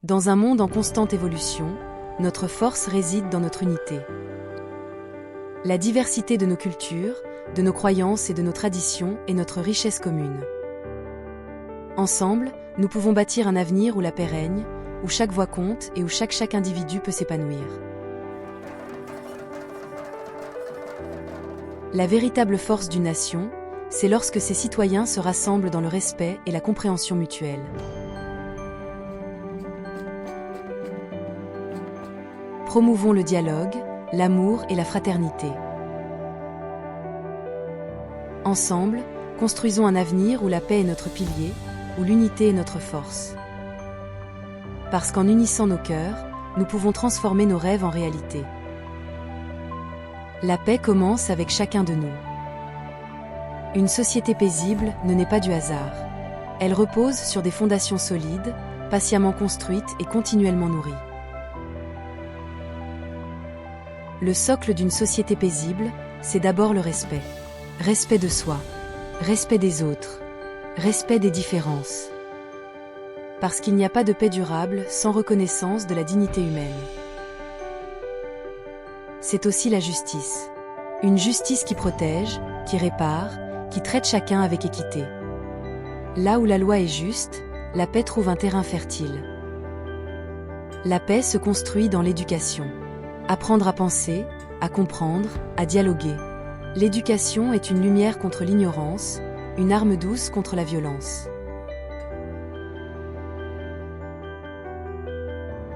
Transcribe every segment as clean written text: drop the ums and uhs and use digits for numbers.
Dans un monde en constante évolution, notre force réside dans notre unité. La diversité de nos cultures, de nos croyances et de nos traditions est notre richesse commune. Ensemble, nous pouvons bâtir un avenir où la paix règne, où chaque voix compte et où chaque individu peut s'épanouir. La véritable force d'une nation, c'est lorsque ses citoyens se rassemblent dans le respect et la compréhension mutuelle. Promouvons le dialogue, l'amour et la fraternité. Ensemble, construisons un avenir où la paix est notre pilier, où l'unité est notre force. Parce qu'en unissant nos cœurs, nous pouvons transformer nos rêves en réalité. La paix commence avec chacun de nous. Une société paisible ne naît pas du hasard. Elle repose sur des fondations solides, patiemment construites et continuellement nourries. Le socle d'une société paisible, c'est d'abord le respect. Respect de soi, respect des autres, respect des différences. Parce qu'il n'y a pas de paix durable sans reconnaissance de la dignité humaine. C'est aussi la justice. Une justice qui protège, qui répare, qui traite chacun avec équité. Là où la loi est juste, la paix trouve un terrain fertile. La paix se construit dans l'éducation. Apprendre à penser, à comprendre, à dialoguer. L'éducation est une lumière contre l'ignorance, une arme douce contre la violence.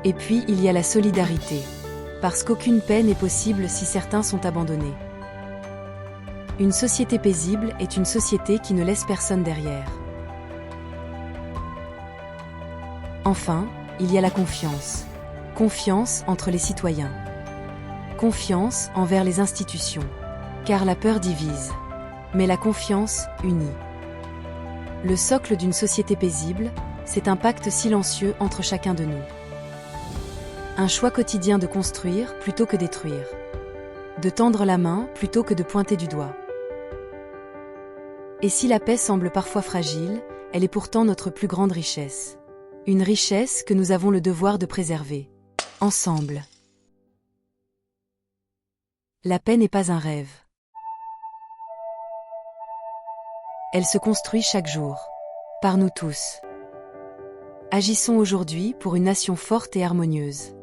Et puis il y a la solidarité, parce qu'aucune paix n'est possible si certains sont abandonnés. Une société paisible est une société qui ne laisse personne derrière. Enfin, il y a la confiance. Confiance entre les citoyens. Confiance envers les institutions. Car la peur divise. Mais la confiance unit. Le socle d'une société paisible, c'est un pacte silencieux entre chacun de nous. Un choix quotidien de construire plutôt que détruire. De tendre la main plutôt que de pointer du doigt. Et si la paix semble parfois fragile, elle est pourtant notre plus grande richesse. Une richesse que nous avons le devoir de préserver. Ensemble. La paix n'est pas un rêve. Elle se construit chaque jour. Par nous tous. Agissons aujourd'hui pour une nation forte et harmonieuse.